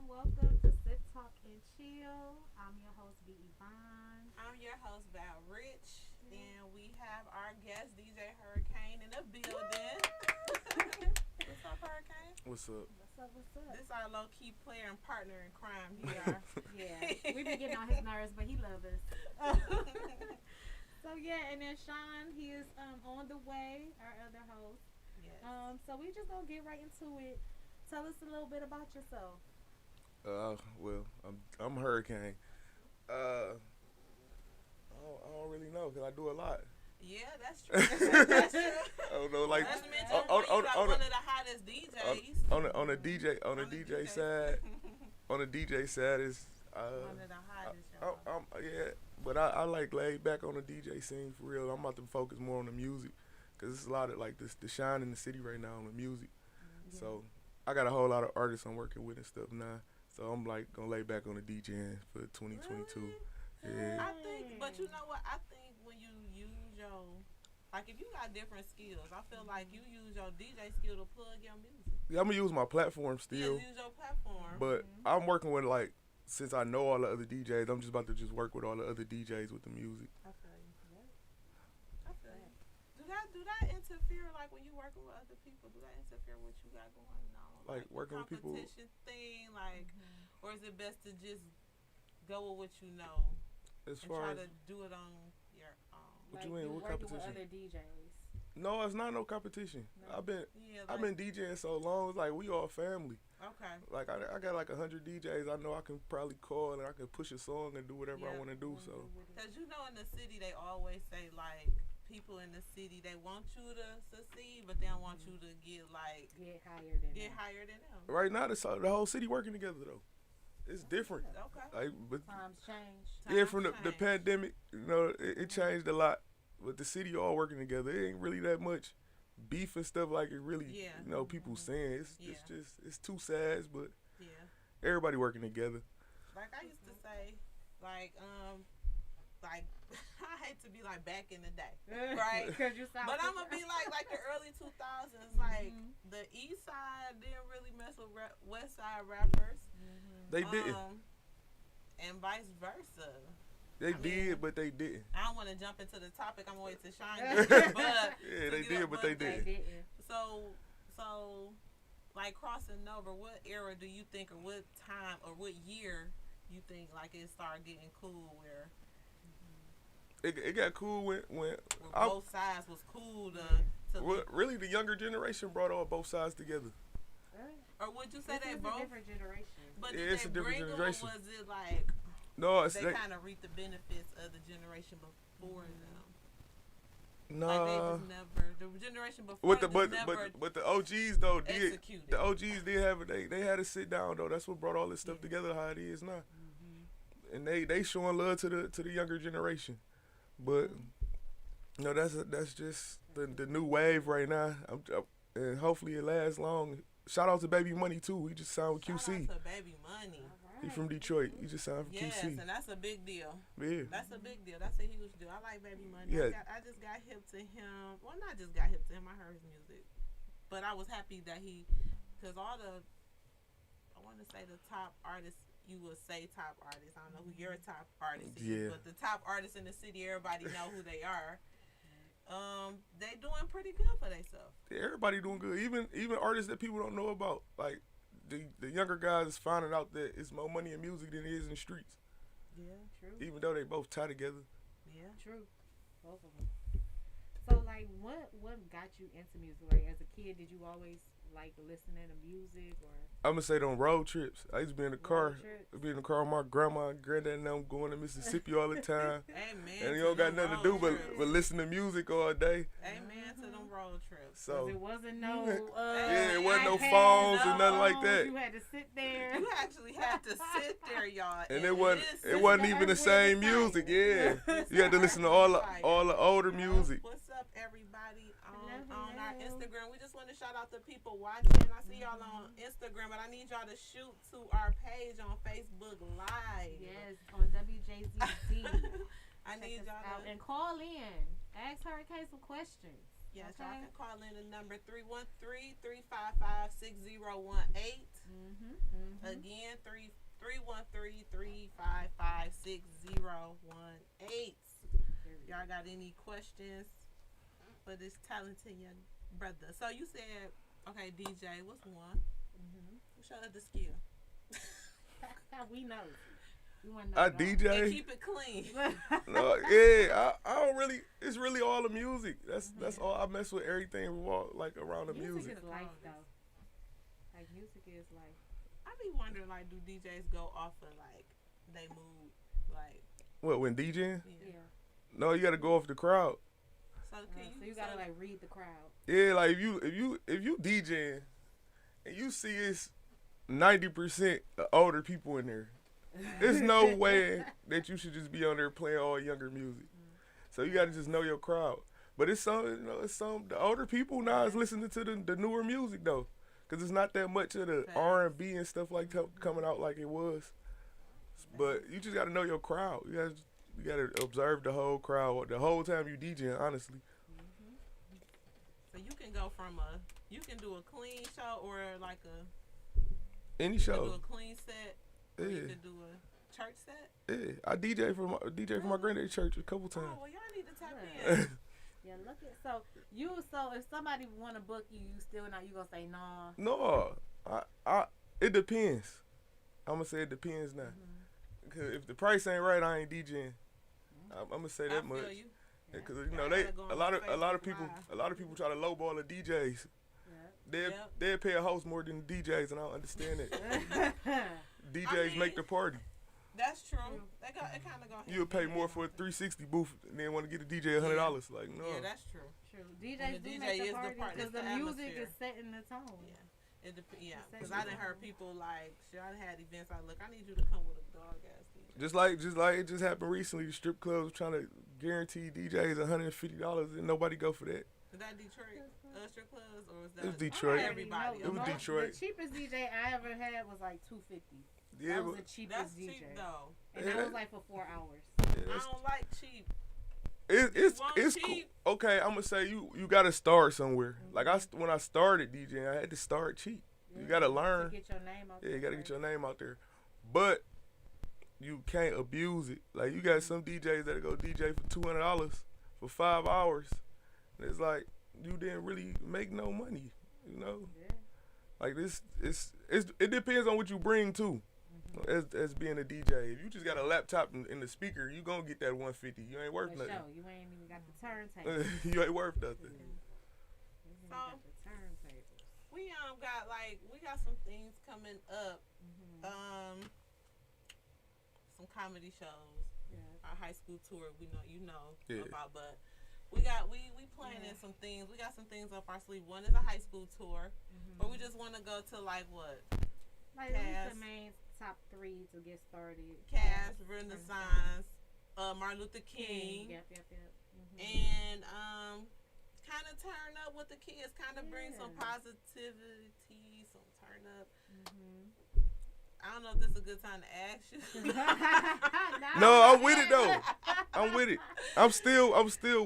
welcome to Sit Talk and Chill. I'm your host, B. Yvonne. I'm your host, Val Rich, and we have our guest, DJ Hurricane, in the building. What's up, Hurricane? What's up? What's up? What's up? This is our low key player and partner in crime here. Yeah, we be getting on his nerves, but he loves us. So yeah, and then Sean, he is on the way, our other host. Yes. So we just gonna get right into it. Tell us a little bit about yourself. I'm Hurricane. I don't really know because I do a lot. Yeah, that's true. That's true. I don't know, like Let's mention one of the hottest DJs. on the DJ side, on the DJ side is One of the hottest, y'all. yeah, but I like laid back on the DJ scene for real. I'm about to focus more on the music because it's a lot of like this the shine in the city right now on the music. Mm-hmm. So I got a whole lot of artists I'm working with and stuff now. So I'm like gonna lay back on the DJing for 2022. Really? Yeah. I think, but you know what? I think when you use your, like if you got different skills, I feel like you use your DJ skill to plug your music. Yeah, I'm gonna use my platform still, Yeah, use your platform. but I'm working with like since I know all the other DJs, I'm just about to just work with all the other DJs with the music. I feel you. I feel you. Do that interfere, like when you working with other people? Do that interfere with what you got going on? Like the working with people. competition thing, like, or is it best to just go with what you know As and far try as to do it on your own? What Like you mean? you What working competition? with other DJs. no, it's not no competition. No. Yeah, I've like, been DJing so long. It's like we all family. okay. Like I got like 100 DJs. I know I can probably call and I can push a song and do whatever I Yeah. want to do. So Because you know, in the city, they always say, like, people in the city, they want you to succeed, but they don't want you to get, like, Get higher than get them. higher than them. right now the whole city working together though. It's different. Okay. Like but Times change. yeah, Times from the change. pandemic, it changed a lot. But the city all working together. It ain't really that much beef and stuff like it really. Yeah. People saying it's Yeah. just it's two sides, but Yeah. everybody working together. Like, I used to say, like, I hate to be like back in the day, right? Because you sound. But I'm gonna be like the early 2000s, like the East Side didn't really mess with West Side rappers, They didn't. and vice versa. They I did, mean, but they didn't. I don't want to jump into the topic. I'm gonna wait to Sean get there, but Yeah, to they get did, up, but they They didn't. didn't. So, like crossing over, what era do you think, or what time, or what year you think like it started getting cool where It got cool when both sides was cool to really the younger generation brought all both sides together. or would you say This they is a both? different generation. But Yeah, did it's they a different bring them, generation. or was it like No, it's they kind of reaped the benefits of the generation before them? nah. Like they just never, the generation before With the them never but the OGs though did executed. the OGs did have it. They had to sit down though. That's what brought all this stuff together how it is now. And they showing love to the younger generation, but no, that's just the new wave right now. And hopefully it lasts long. Shout out to Baby Money too. He just signed with Shout QC. out to Baby Money. He from Detroit. He just signed for Yes, QC. and that's a big deal. Yeah. That's a big deal. That's a huge deal. I like Baby Money. Yeah. I just got hip to him. Well, not just got hip to him. I heard his music, but I was happy that because all I want to say the top artists. You would say top artists. I don't know who your top artist is, Yeah. but the top artists in the city, everybody know who they are. They doing pretty good for themselves. Yeah, everybody doing good. Even artists that people don't know about. Like the younger guys is finding out that it's more money in music than it is in the streets. Yeah, true. Even though they both tie together. Yeah, True. Both of them. So, like, what got you into music? Like, as a kid, did you always like listening to music or? I'm gonna say them road trips. I used to be in the car, Road trips? be in the car with my grandma and granddad and them going to Mississippi all the time. Amen. And you to don't got them nothing to do road but, trips. but listen to music all day. Amen to them road trips. So It wasn't no. yeah, it wasn't no iPads, phones no or nothing like phones. that. You had to sit there. You actually had to sit there, y'all. And it wasn't listen even to the same Earth, Wind and music. Fire. Yeah, you had to listen to all the older music. What's up, everybody? Hello, On our hello. Instagram, we just want to shout out the people watching. I see y'all on Instagram, but I need y'all to shoot to our page on Facebook Live. Yes, on WJZD. I need Check us y'all out to. and call in. Ask Hurricane some questions. Yes, okay? y'all can call in the number 313-355-6018. Mm-hmm. Again, again, 313-355-6018. Y'all got any questions for this talented young brother? So you said, okay, DJ, what's one? What's your other skill? We know. We want to I know. DJ. And keep it clean. No, yeah, I don't really. It's really all the music. That's all. I mess with everything like around the music. Music is life, though. Like, music is life. I be wondering, like, do DJs go off of, like, they mood? Like, What, when DJing? Yeah. No, you got to go off the crowd. So So you gotta like read the crowd. Yeah, like if you DJing and you see it's 90% older people in there, there's no way that you should just be on there playing all younger music. So you gotta just know your crowd. But it's some, the older people now is listening to the newer music though, cause it's not that much of the R&B and stuff like that coming out like it was. But you just gotta know your crowd. You gotta observe the whole crowd the whole time you DJing. Honestly. So you can go from you can do a clean show or like Any you can show. do a clean set. Or you can do a church set. Yeah, I DJ for my granddad's church a couple times. Oh well, y'all need to tap in. Yeah, look at so if somebody want to book you, you still not you gonna say nah. No, it depends. I'm gonna say it depends now. Cause if the price ain't right, I ain't DJing. I'm gonna say that much. Feel you. Cause you know a lot of people try to lowball the DJs. They'll pay a host more than the DJs, and I don't understand it. DJs make the party. That's true. It kind of go. You'll pay more for a 360 booth and then want to get a DJ $100. Like no. Yeah, that's true. True. DJs do make the party because the music is setting the tone. Yeah. Because I done heard people like, shit, I done had events. I need you to come with a dog ass DJ. Just like it just happened recently. The strip clubs trying to guarantee DJs $150 and nobody go for that. Is that Detroit strip clubs or was that? It was Detroit. Everybody. It was Detroit. The cheapest DJ I ever had was like $250. Yeah, that was the cheapest that's DJ. Cheap though. And that was like for 4 hours. Yeah, I don't like cheap. It's cool. Okay, I'm gonna say you gotta start somewhere. Like when I started DJing, I had to start cheap. You gotta learn. To get your name out there. Yeah, you gotta get your name out there. But you can't abuse it. Like you got some DJs that go DJ for $200 for 5 hours. And it's like you didn't really make no money. You know. Yeah. Like it depends on what you bring too. As being a DJ, if you just got a laptop and the speaker, you gonna get that 150. You ain't worth nothing. You ain't even got the turntable. You ain't worth nothing. So we got some things coming up. Some comedy shows. Yeah. Our high school tour, you know about, but we planning some things. We got some things up our sleeve. One is a high school tour, but we just want to go to like what? Like the main top 3 to get started. Cass, Renaissance, Martin Luther King. Yep. And kind of turn up with the kids. Kind of bring some positivity, some turn up. I don't know if this is a good time to ask you. No, I'm with it though. I'm with it. I'm still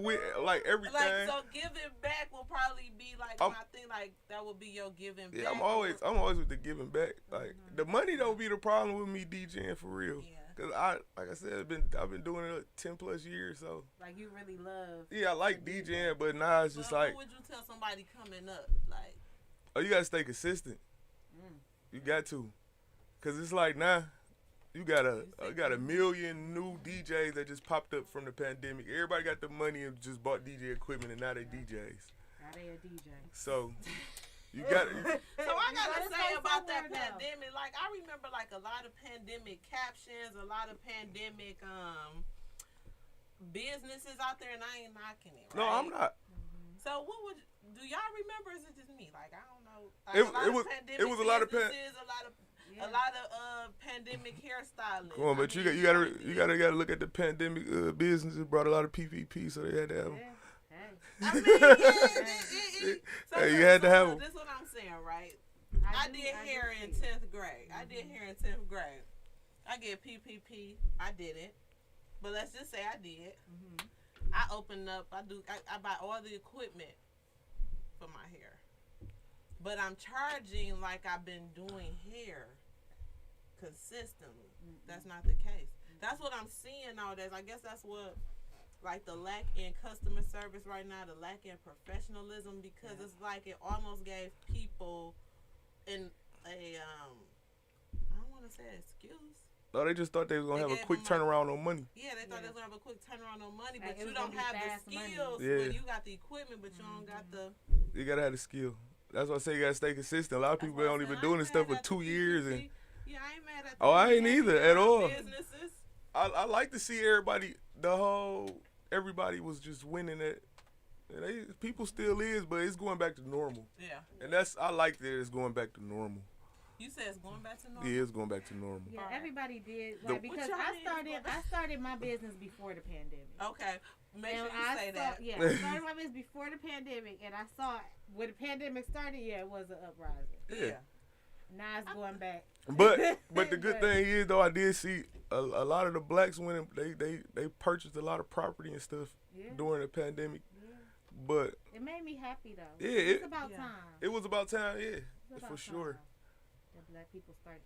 with like everything. Like so, giving back will probably be like my thing. Like that would be your giving back. Yeah, I'm always with the giving back. Like the money don't be the problem with me DJing for real. Yeah. Cause like I said, I've been doing it 10+ years. So like you really love. Yeah, I like DJing, but now it's just like. What would you tell somebody coming up? Like. Oh, you gotta stay consistent. You got to. Cause it's like now, you got a million new DJs that just popped up from the pandemic. Everybody got the money and just bought DJ equipment, and now they DJs. Now they a DJ. So you got it. So I gotta say about that pandemic, like I remember like a lot of pandemic captions, a lot of pandemic businesses out there, and I ain't knocking it. Right? No, I'm not. So what do y'all remember? Or is it just me? Like I don't know. Like, it was a lot of a lot of pandemic hairstyling. Come on, but you gotta look at the pandemic business. It brought a lot of PPP, so they had to have them. I mean, you had to have them. This is what I'm saying, right? I did hair in 10th grade. I did hair in 10th grade. I get PPP. I did it, but let's just say I did. I open up. I buy all the equipment for my hair, but I'm charging like I've been doing hair consistently. That's not the case. That's what I'm seeing nowadays. I guess that's what, like, the lack in customer service right now, the lack in professionalism, because it's like it almost gave people I don't want to say excuse. No, they just thought they was gonna have a quick turnaround on money. Yeah, they thought they was gonna have a quick turnaround on money, but Like, you don't have the skills. Yeah. Well, you got the equipment, but you don't got the. You gotta have the skill. That's why I say you gotta stay consistent. A lot of people only been doing this stuff for 2 years, and yeah, I ain't mad at. Oh, I ain't either at all. Businesses. I like to see everybody. Everybody was just winning it. And people still is, but it's going back to normal. Yeah. And I like that it's going back to normal. You said it's going back to normal. Yeah, it's going back to normal. Yeah, everybody did. Like, because I started my business before the pandemic. Okay, make sure you say that. Yeah, I started my business before the pandemic, and I saw when the pandemic started. Yeah, it was an uprising. Yeah. Now it's going back. But the good thing is though, I did see a lot of the blacks when they purchased a lot of property and stuff during the pandemic. Yeah. But it made me happy though. Yeah, it's about time. It was about time. Yeah, for sure. That black people started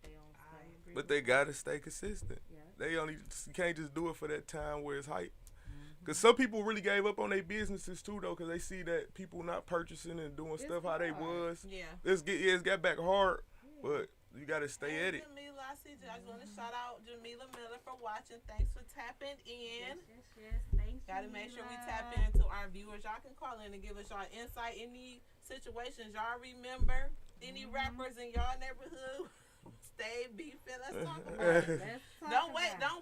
their own stuff. But they gotta stay consistent. Yeah. You can't just do it for that time where it's hype. Because some people really gave up on their businesses too, though, because they see that people not purchasing and doing stuff how they was. Yeah. It's got back hard, but you got to stay at it. Jamila, I just want to shout out Jamila Miller for watching. Thanks for tapping in. Yes. Thanks. Got to make sure we tap into our viewers. Y'all can call in and give us y'all insight. Any situations y'all remember? Any rappers in y'all neighborhood stay beefing? Let's talk about it. Don't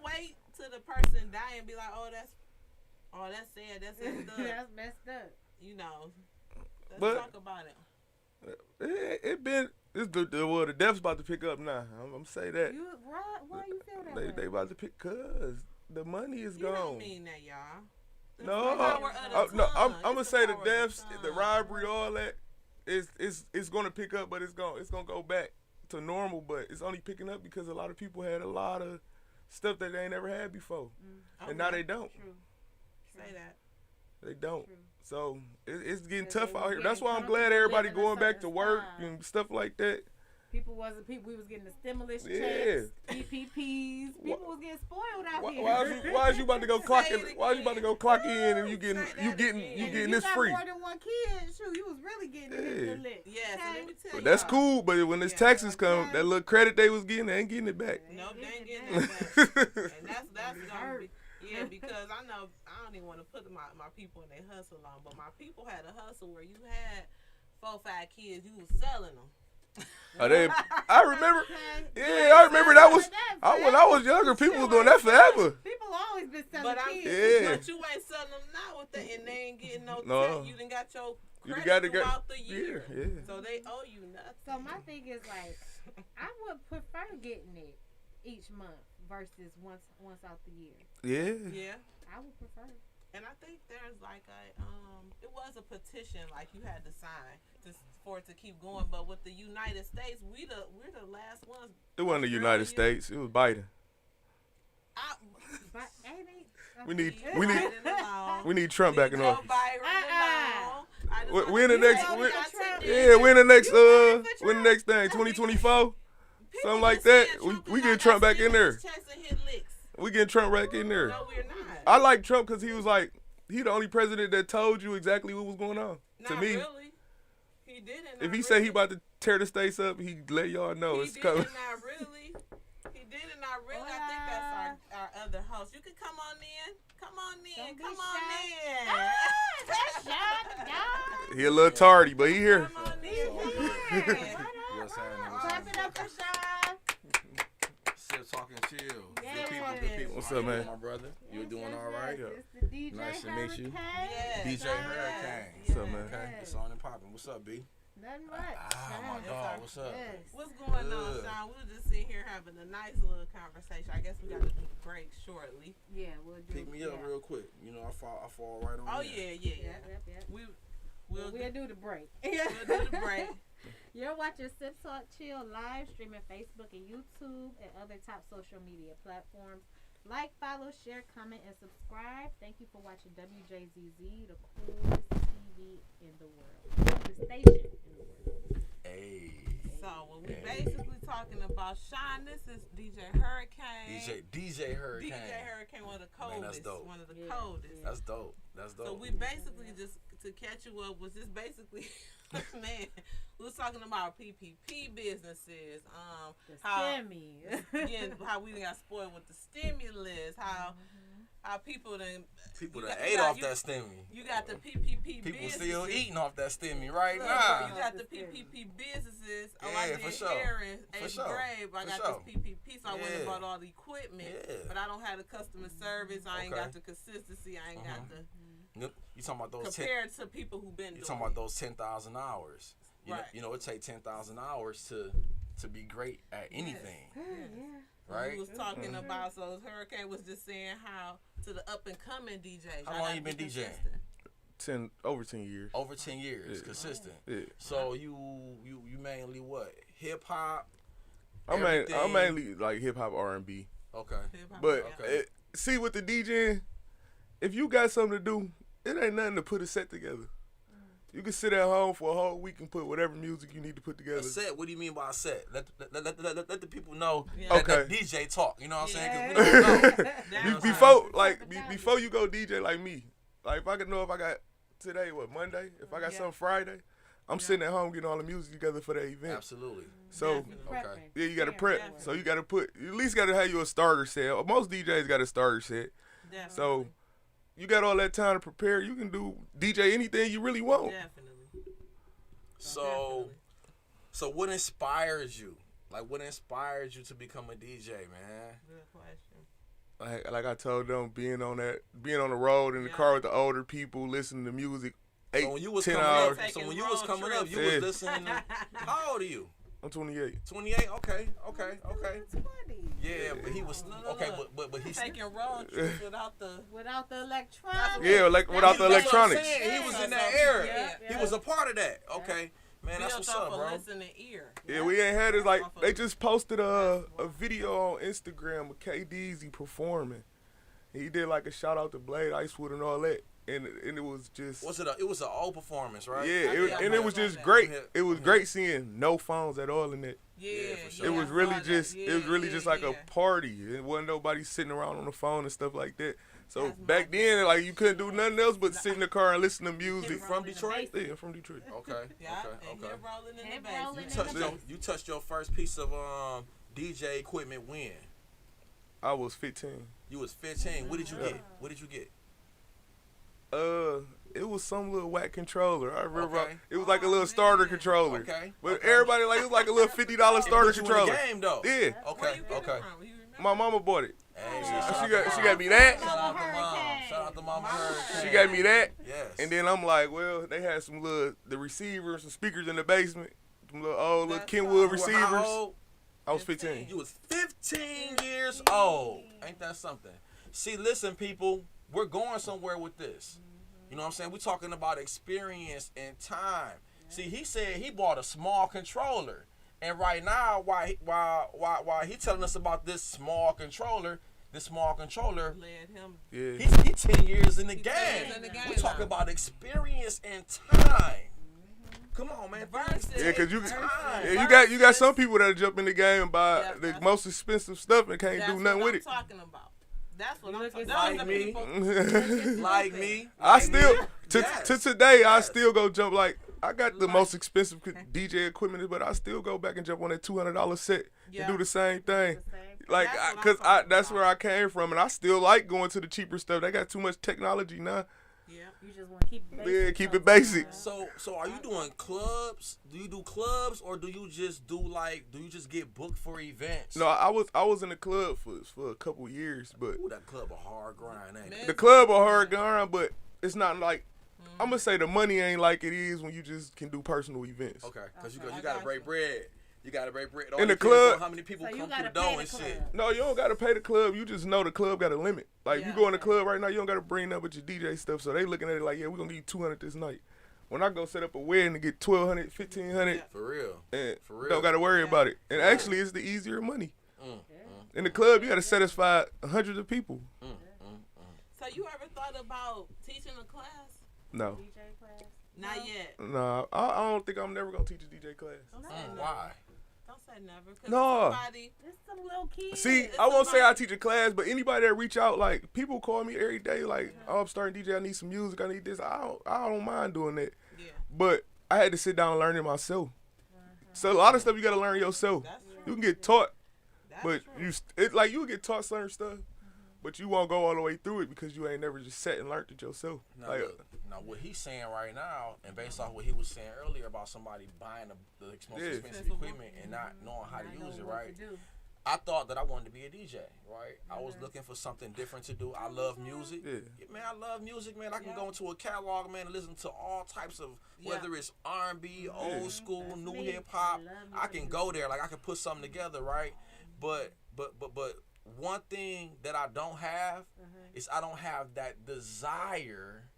wait till the person die and be like, that's sad. That's messed up. That's messed up. You know. Let's talk about it. The death's about to pick up now. I'm say that. Why you feel that way? They about to pick, cause the money is gone. You don't mean that, y'all. No, I'm gonna say the deaths, the robbery, all that. It's gonna pick up, but it's gonna go back to normal. But it's only picking up because a lot of people had a lot of stuff that they ain't never had before, and now they don't. True. Say that. They don't. True. So it's getting tough out here. That's why I'm glad everybody going back to work and stuff like that. We was getting the stimulus checks, PPPs. People was getting spoiled out here. Why is you about to go clock in? Why is you about to go clock in and you getting this free? If you got more than one kid, shoot, you was really getting the lick. Yeah, so let me tell you. That's cool, but when this taxes come, that little credit they was getting, they ain't getting it back. Nope, they ain't getting it back. And that's gonna be. Yeah, because I know I don't even want to put my people in their hustle on, but my people had a hustle where you had 4-5 kids, you was selling them. I remember. Yeah, I remember that was. When I was younger, people was doing that forever. People always been selling kids. But you ain't selling them now with that, and they ain't getting no. You done got your credit throughout the year. Yeah. So they owe you nothing. So my thing is like, I would prefer getting it each month versus once out the year. Yeah. I would prefer. And I think there's like it was a petition like you had to sign for it to keep going. But with the United States, we're the last ones. It wasn't the United States. It was Biden. We need Trump back in office. We're in the next thing, 2024, something like that. We get Trump back in there. We get Trump back in there. No, we're not. I like Trump because he was like, he the only president that told you exactly what was going on. To me, really. He didn't. If he say he about to tear the states up, he let y'all know it's coming. He did it not really. I think that's our other host. You can come on in. Come on in. That's Sean. He a little tardy, but he here. Come on in. Clap it up for Sean. Talking chill. Good people. What's up, man? My brother, you doing all right? It's the DJ Nice to meet you. Hurricane. DJ Hurricane. What's up, man? Okay, it's on and popping. What's up, B? Nothing much. My dog. What's up? Yes. What's going on, Sean? We were just sitting here having a nice little conversation. I guess we got to do the break shortly. Yeah, we'll do. Pick me up real quick. You know, I fall right on. Oh there. yeah. Yep. We'll do the break. We'll do the break. You're watching Sip Talk Chill live streaming Facebook and YouTube and other top social media platforms. Like, follow, share, comment, and subscribe. Thank you for watching WJZZ, the coolest TV in the world. The station in the world. Hey. So what we basically talking about, Sean, this is DJ Hurricane. DJ Hurricane. DJ Hurricane, one of the coldest. Man, that's dope. One of the coldest. That's dope. That's dope. So we basically just to catch you up was just basically, man, we was talking about PPP businesses, how we got spoiled with the stimulus, how people done ate off that stimmy. You got the PPP people businesses. still eating off that stimmy right Look, now. You got the PPP businesses. Yeah, I did for sure. hair in For 8th sure. grade, but I For got sure. this PPP, so I went and bought all the equipment. Yeah. But I don't have the customer service. I ain't Okay. got the consistency. I ain't got the You talking about those compared to people who've been You doing talking about those 10,000 hours? Right. You know, it take 10,000 hours to be great at anything, Yes. right? We was talking about, so Hurricane was just saying how to the up and coming DJs. How long you been DJing? Over 10 years. Over 10 years, Yeah. consistent. Yeah. So you mainly what? Hip hop. I'm everything? mainly like hip hop, R&B. Okay. Hip-hop, But yeah. Okay. see, with the DJing, if you got something to do, it ain't nothing to put a set together. You can sit at home for a whole week and put whatever music you need to put together. A set? What do you mean by a set? Let the people know Yeah. that Okay. DJ talk. You know what I'm saying? 'Cause Yeah. we don't know. That's before, right. like, before you go DJ like me, like if I could know if I got today, Monday? If I got something Friday, I'm sitting at home getting all the music together for the event. Absolutely. So Definitely. Okay. yeah, you got to prep. Definitely. So you got to you at least got to have you a starter set. Most DJs got a starter set. Definitely. So you got all that time to prepare. You can do DJ anything you really want. Definitely. So, Definitely. so what inspires you? Like, what inspires you to become a DJ, man? Good question. Like I told them, being on the road in the car with the older people, listening to music, 8, So when you was 10 coming hours. up, Taking you was road coming up, trips. you Yeah. was listening to. How old are you? I'm 28. 28. Okay. Yeah, but he was Look. okay, but he's Taking road trips without the electronics. Yeah, like without the That's what I'm electronics. saying. He was in Yeah. that era. Yeah. He was a part of that. Okay, man, that's built what's off up, a bro. listening ear. Yeah, we ain't had it. Like they just posted a video on Instagram of KDZ performing. He did like a shout out to Blade, Icewood, and all that, and it was just It was an old performance, right? yeah, Yeah, and it was just that. great. Yeah. It was great seeing no phones at all in it. Yeah, for sure. It was I really saw that. just Yeah, it was really yeah, just like yeah. a party. It wasn't nobody sitting around on the phone and stuff like that. So That's my back then, like you couldn't do nothing else but sit in the car and listen to You music. from Detroit? Yeah, I'm from Detroit. Okay. Yeah, and Okay. him rolling in Him the rolling bass. in You touched your first piece of DJ equipment when? I was 15. You was 15. What did you get? What did you get? It was some little whack controller. I remember Okay. it was like a little starter controller. Okay. But okay. everybody like it was like a little $50 starter Put you in the controller. game though. Yeah. Where you Okay. get it Okay. from? You remember? My mama bought it. Hey, She got me that. Shout out to mom. Hurricane. Shout out to Mama Hurricane. She got me that. Yes. And then I'm like, well, they had some the receivers, some speakers in the basement. Some little old little That's Kenwood all. You were how receivers. old? I was 15. You was 15 years old. Ain't that something? See, listen, people, we're going somewhere with this. You know what I'm saying? We're talking about experience and time. See, he said he bought a small controller. And right now, while he telling us about this small controller, Led him. Yeah. he's 10 years in the game. 10 years in the game We're talking now. about experience and time. Come on, man. Versus. Yeah, cause you Time. you got some people that jump in the game and buy Yeah, the that's- most expensive stuff and can't That's do nothing what with I'm talking about. That's what I'm Look talking at about. like Those are me. people. it. Like me. I still Yes. to today I Yes. still go jump like I got the Like- most expensive DJ equipment, but I still go back and jump on that $200 set Yeah. and do the same thing. The same. Like, That's what I'm cause talking that's about. where I came from, and I still like going to the cheaper stuff. They got too much technology now. Yeah. You just want to keep it basic. Yeah, keep it basic. So are you doing clubs? Do you do clubs or do you just get booked for events? No, I was in the club for a couple years, but Ooh, that club a hard grind, ain't it? the club are hard going, but it's not like I'm gonna say the money ain't like it is when you just can do personal events. Okay, because Okay. you I gotta got break you. bread. You gotta break bread. It In all the depends on club- how many people So you come through gotta the door pay and the shit. club. No, you don't gotta pay the club. You just know the club got a limit. Like you Yeah. go in the club right now, you don't gotta bring up with your DJ stuff. So they looking at it like, yeah, we're gonna give you 200 this night. When I go set up a wedding and get 1,200, 1,500, Yeah. For real. and For real. don't gotta worry Yeah. about it. And actually, it's the easier money. Mm. In the club, you gotta satisfy hundreds of people. So you ever thought about teaching a class? No, DJ class. Not yet. no, I don't think I'm never gonna teach a DJ class. I'm saying Mm, no. why? say never. 'Cause No. somebody, It's some little kids. See, I won't say I teach a class, but anybody that reach out, like people call me every day, like, oh, I'm starting DJ, I need some music, I need this. I don't mind doing that. yeah, But I had to sit down and learn it myself. So a lot of stuff you gotta learn yourself. that's true. You can get taught, That's but true. you get taught certain stuff, but you won't go all the way through it because you ain't never just sat and learned it yourself. Now, Like, look, now what he's saying right now, and based off what he was saying earlier about somebody buying the most Yeah. expensive equipment and not knowing how to I know use it, what right? to do. I thought that I wanted to be a DJ, right? I was looking for something different to do. I love music. Yeah. Man, I love music, man. I can Yeah. go into a catalog, man, and listen to all types of, Yeah. whether it's R&B, old school, That's new me. hip hop. I love I can music. go there. Like, I can put something together, right? But one thing that I don't have is I don't have that desire,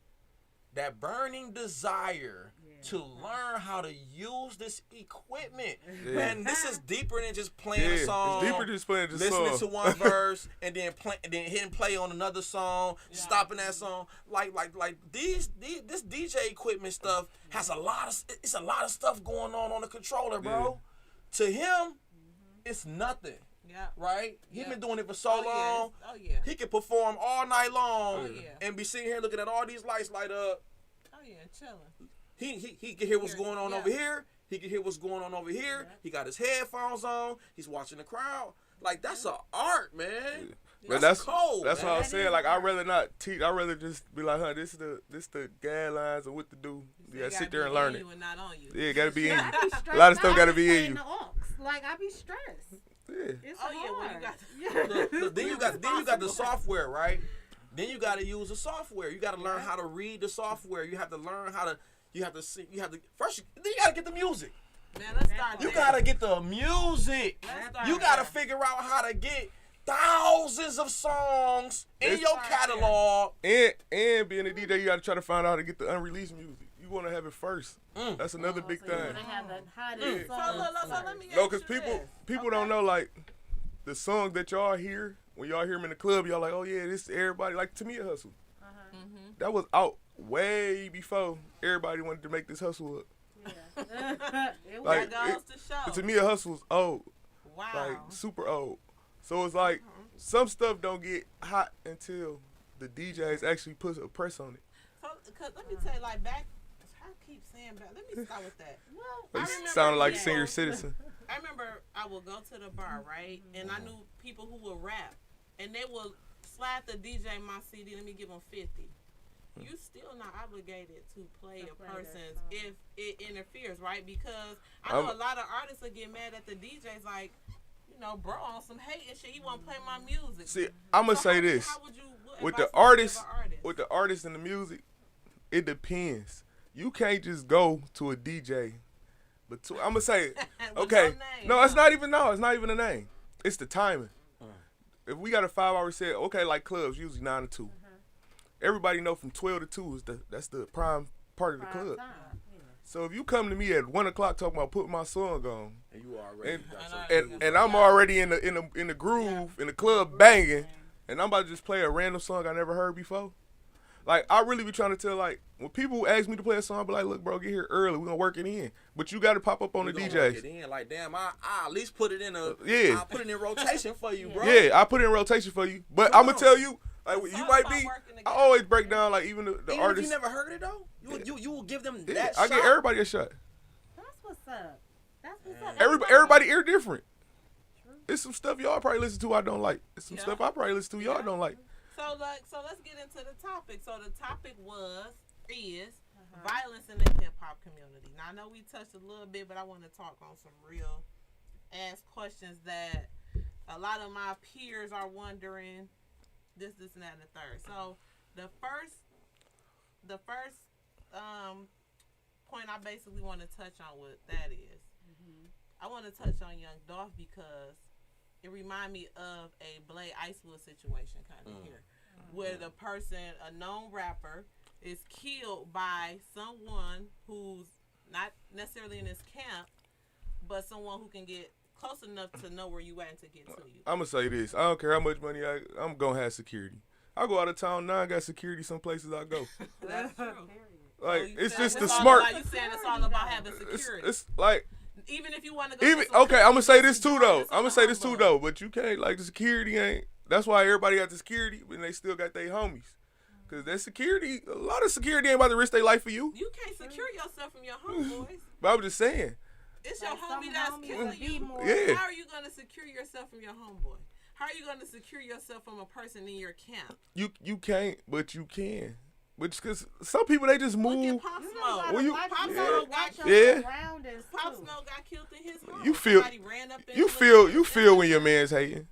that burning desire to learn how to use this equipment. Yeah. Man, this is deeper than just playing yeah, a song, it's deeper than just playing the listening song. to one verse and then hitting play on another song, stopping that song. Like this DJ equipment stuff has a lot of stuff going on the controller, bro. To him, it's nothing. Yeah. Right? He Yeah. been doing it for so long. Oh yeah. He can perform all night long Oh, yeah. and be sitting here looking at all these lights light up. Oh yeah, chilling. He can hear what's going on Yeah. over here. He can hear what's going on over here. He got his headphones on. He's watching the crowd. Like, that's an art, man. But That's that's cold, That's man. what I'm That saying. is Like, I'd hard. rather not teach. I'd rather just be like, this the guidelines of what to do. You gotta sit there and learn it. You and not on you. Yeah, it gotta be in I you. be stressed A lot of stuff out gotta be in playing you. the aux. Like, I be stressed. Yeah. It's Oh, yeah, well, you hard. got- Look, then you got the software, right? Then you got to use the software. You got to learn how to read the software. You have to learn how to. You have to see. You have to first. Then you got to get the music. Man, let's start You there. got to get the music. Let's start You got to there. figure out how to get thousands of songs in your catalog. And being a DJ, you gotta try to find out how to get the unreleased music. You wanna have it first. That's another big So you thing. wanna have the hottest So, songs look, so let first. me No, ask cause you people this. don't know, like, the songs that y'all hear when y'all hear them in the club. Y'all like, oh yeah, this is everybody. Like, to me, a hustle. That was out way before everybody wanted to make this hustle up. It was Like, That goes to show. To me, a hustle's old, Wow. like super old. So it's like some stuff don't get hot until the DJs actually put a press on it. So, cause let me tell you, like back. I keep saying back. Let me start with that. well, Like, I remember sounded like a people- senior citizen. I remember I would go to the bar, right, and I knew people who would rap, and they would slide the DJ my CD. Let me give them 50. You still not obligated to play To a play that person's song. if it interferes, right? Because I know a lot of artists will get mad at the DJs, like, you know, bro, on some hate and shit. He won't play my music. See, I'm gonna So say how- this. how would you, what With advice the would you give artists, an artist? with the artists and the music, it depends. You can't just go to a DJ, but I'm gonna say, With okay, name, no, it's huh? not even a name. It's the timing. If we got a 5-hour set, okay, like clubs usually 9 to 2. Everybody know from 12 to 2 is that's the prime part of the prime club. time. Yeah. So if you come to me at 1 o'clock talking about putting my song on, And you already and got your and I'm already in the groove in the club banging, and I'm about to just play a random song I never heard before. Like, I really be trying to tell, like, when people ask me to play a song, I be like, look, bro, get here early. We're going to work it in. But you got to pop up on the You gonna work DJs. it in. Like, damn, I at least put it in a. Yeah. I'll put it in rotation for you, bro. Yeah, I put it in rotation for you. But Come I'm going on. to tell you, like, It's you all might about be, working I together. always break down, like, even the Even if artists. you never heard it though, you will give them Yeah, that I shot. get everybody a shot. That's what's up. That's what's up. Everybody ear different. It's some stuff y'all probably listen to I don't like. It's some Yeah. stuff I probably listen to y'all don't like. So let's get into the topic. So the topic is violence in the hip hop community. Now I know we touched a little bit, but I want to talk on some real ass questions that a lot of my peers are wondering. This, and that, and the third. So the first point I basically want to touch on with that is I want to touch on Young Dolph because it remind me of a Blade Icewood situation kind of here, where the person, a known rapper, is killed by someone who's not necessarily in his camp, but someone who can get close enough to know where you at and to get to you. I'm gonna say this. I don't care how much money I'm gonna have security. I go out of town now. I got security some places I go. That's true. Like, So you it's saying just the it's all smart. about- you saying it's all about having It's, security. it's like Even if you want to go. Even okay, I'm gonna say this too though. But you can't like the security ain't. That's why everybody got the security, but they still got their homies. Cause that security, a lot of security ain't about to risk their life for you. You can't secure yourself from your homeboys. But I'm just saying. It's your homie that's killing you. Yeah. How are you gonna secure yourself from your homeboy? How are you gonna secure yourself from a person in your camp? You can't, but you can. Which cause some people they just move. Look at Pop Smoke. Well, Pop Smoke got killed. Yeah. Pop Smoke got killed in his home. You feel. Somebody ran up and You feel when your man's hating.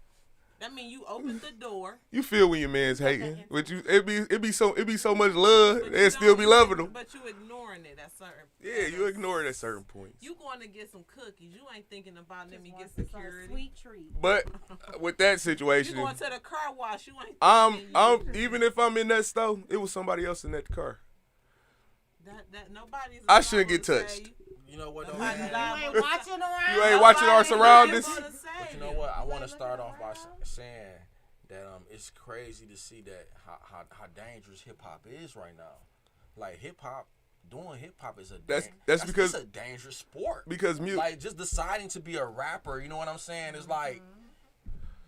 That mean you opened the door. You feel when your man's hating, but it be so much love. They still be loving them. But you ignoring it at certain. Yeah, you ignore it at certain points. You going to get some cookies. You ain't thinking about let me get security. Sweet treat. But with that situation, you going to the car wash. You ain't. I'm even if I'm in that store, it was somebody else in that car. That nobody's. I shouldn't get touched. You know what? You ain't watching around. You ain't watching our surroundings. But you know what? I want to start off by saying that it's crazy to see that how dangerous hip hop is right now. Like doing hip hop is that's because it's a dangerous sport. Because like just deciding to be a rapper, you know what I'm saying? It's like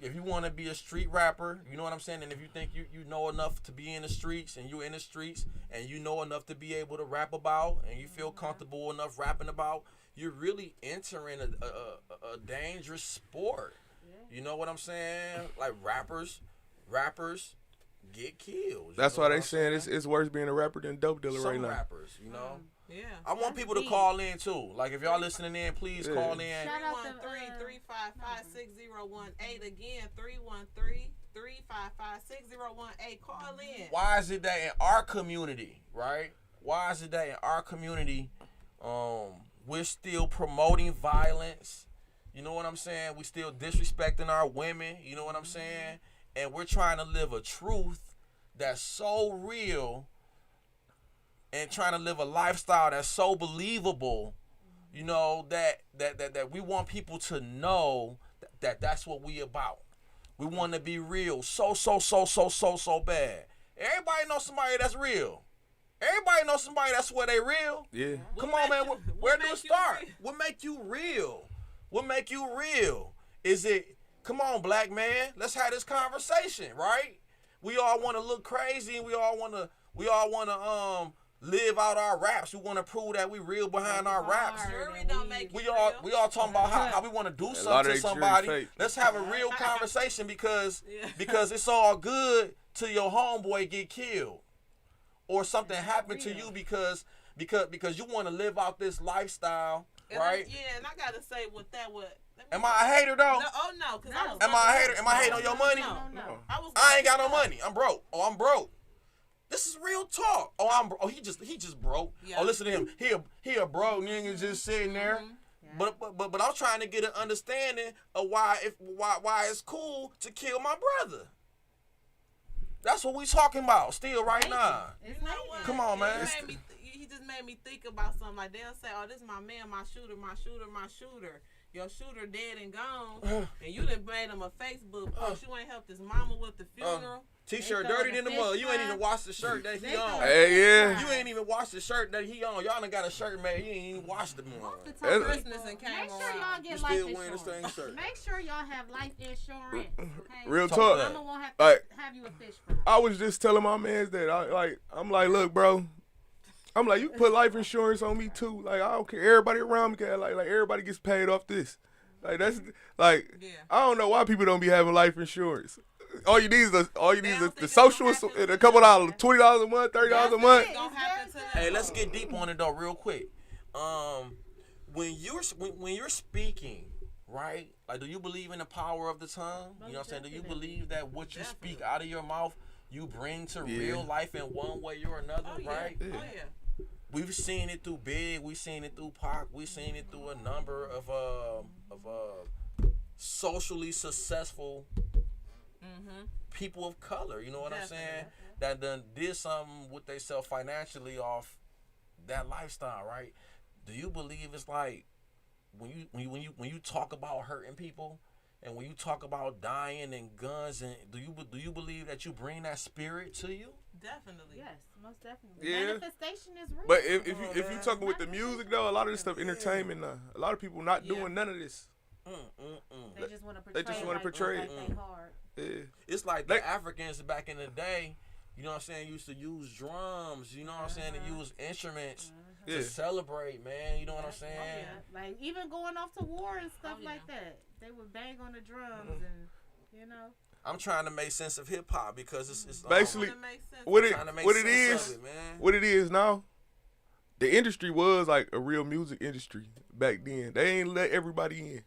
if you want to be a street rapper, you know what I'm saying? And if you think you know enough to be in the streets and you're in the streets and you know enough to be able to rap about and you feel comfortable enough rapping about, you're really entering a dangerous sport. You know what I'm saying? Like rappers get killed. That's why they saying it's worse being a rapper than dope dealer right now. Some rappers, you know? Yeah. I want people to call in too. Like if y'all listening in, please call in. 313-355-6018. Again, 313-355-6018. Call in. Why is it that in our community, right? Why is it that in our community, we're still promoting violence? You know what I'm saying? We still disrespecting our women. You know what I'm saying? And we're trying to live a truth that's so real and trying to live a lifestyle that's so believable, you know, that we want people to know that's what we about. We want to be real so bad. Everybody knows somebody that's real. Everybody knows somebody that's where they real. Yeah. Come on, man. Where do it start? What make you real? What make you real? Is it, come on, black man, let's have this conversation, right? We all want to look crazy and we all want to live out our raps. We want to prove that we real behind our raps. We all talking about how we want to do something to somebody. Let's have a real conversation because it's all good till your homeboy get killed or something happen to you because you want to live out this lifestyle, right? And I gotta say with that, am I a hater though? No. Am I a hater? Am I hating on your money? No. I ain't got no money. I'm broke. Oh, I'm broke. This is real talk. He just broke. Yeah. Oh, listen to him. He a broke nigga just sitting there. Mm-hmm. Yeah. But I'm trying to get an understanding of why it's cool to kill my brother. That's what we talking about still right now. You know what? Come on, man. He just made me think about something. Like they'll say, "Oh, this is my man, my shooter. Your shooter dead and gone, and you done made him a Facebook post. You ain't helped his mama with the funeral. T-shirt dirty in the mud. You ain't even washed the shirt that he on. Hey, yeah. You ain't even washed the shirt that he on. Y'all done got a shirt made. You ain't even washed the one. Christmas and came Make sure y'all get life life still wearing the same shirt. Make sure y'all have life insurance. Okay? Real talk. Mama won't have to have you a fish fry. I was just telling my mans that I'm like, look, bro. I'm like, you can put life insurance on me too. Like I don't care. Everybody around me can like everybody gets paid off this. Like that's like I don't know why people don't be having life insurance. All you need is the socials and a couple dollars, $20 a month, $30 a month. Hey, let's get deep on it though, real quick. When you're speaking, right? Like, do you believe in the power of the tongue? You know what I'm saying? Do you believe that what you speak out of your mouth, you bring to real life in one way or another, right? Yeah. Oh yeah. We've seen it through Big, we've seen it through Pac, we've seen it through a number of socially successful people of color. You know what I'm saying? That done did something with themselves financially off that lifestyle, right? Do you believe it's like when you talk about hurting people and when you talk about dying and guns and do you believe that you bring that spirit to you? Definitely. Yes, most definitely. Yeah. Manifestation is real. But if you talking with the music though, a lot of this stuff Yeah. entertainment now. A lot of people not Yeah. doing none of this. They just want to portray. They just wanna like, portray like it. they hard. Yeah. It's like They- the Africans back in the day, you know what I'm saying, used to use drums, you know what I'm saying, to use instruments Yeah. to celebrate, man. You know what I'm saying? Oh, yeah. Like even going off to war and stuff Oh, yeah. like that, they would bang on the drums and you know. I'm trying to make sense of hip hop because it's Basically, Wanna make sense what of it trying to make what it sense is, of it, man. what it is now. The industry was like a real music industry back then. They ain't let everybody in.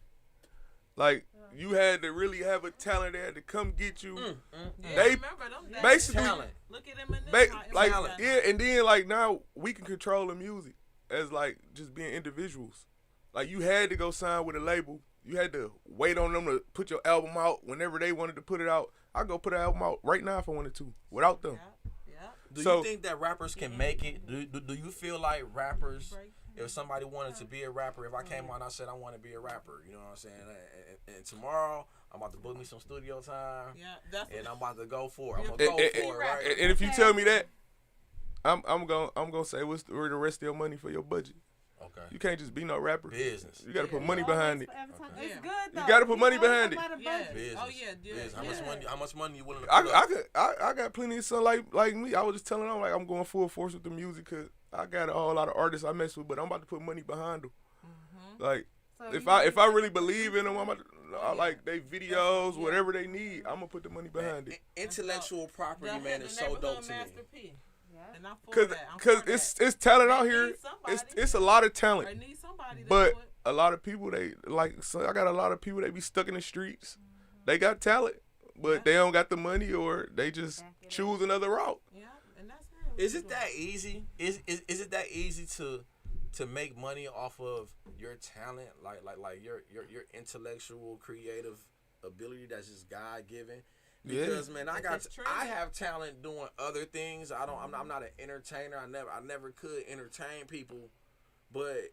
Like you had to really have a talent there to come get you. Yeah, They remember them days. basically Talent. Look at Eminem. like how Eminem yeah, and then like now we can control the music as like just being individuals. Like you had to go sign with a label. You had to wait on them to put your album out whenever they wanted to put it out. I go put an album out right now if I wanted to without them. Yeah. Do So- you think that rappers can make it? Do you feel like rappers, if somebody wanted to be a rapper, if I came on and I said I want to be a rapper, you know what I'm saying? And tomorrow I'm about to book me some studio time, Yeah. That's and what I'm about to go for it. I'm And, gonna go for it, right? and if you tell me that, I'm gonna say where the rest of your money for your budget. Okay. You can't just be no rapper. Business. You gotta put Yeah. money behind it. It's Yeah. good though. You gotta put money always behind talk it. about a Yeah. budget. Business. Oh, yeah, dude. Business. Yeah. How much money you willing to put up? I got plenty of son like me. I was just telling them like I'm going full force with the music because I got a whole lot of artists I mess with, but I'm about to put money behind them. Like So if you I gonna really believe in them, I'm about to, I like they videos, whatever they need. I'm gonna put the money behind it. Intellectual property, The- man, the is so dope neighborhood to me. Master P. Yeah. And I'm for Cause that. I'm cause for it's talent out They here. need somebody. It's a lot of that. talent. They need somebody to But do it. a lot of people they like. So I got a lot of people they be stuck in the streets. They got talent, but they don't got the money, or they just Back it up. choose another route. Yeah, and that's real. Is it that easy? Is it that easy to make money off of your talent, like your intellectual, creative ability that's just God given? Because man, It's true. I have talent doing other things. I'm not an entertainer. I never could entertain people, but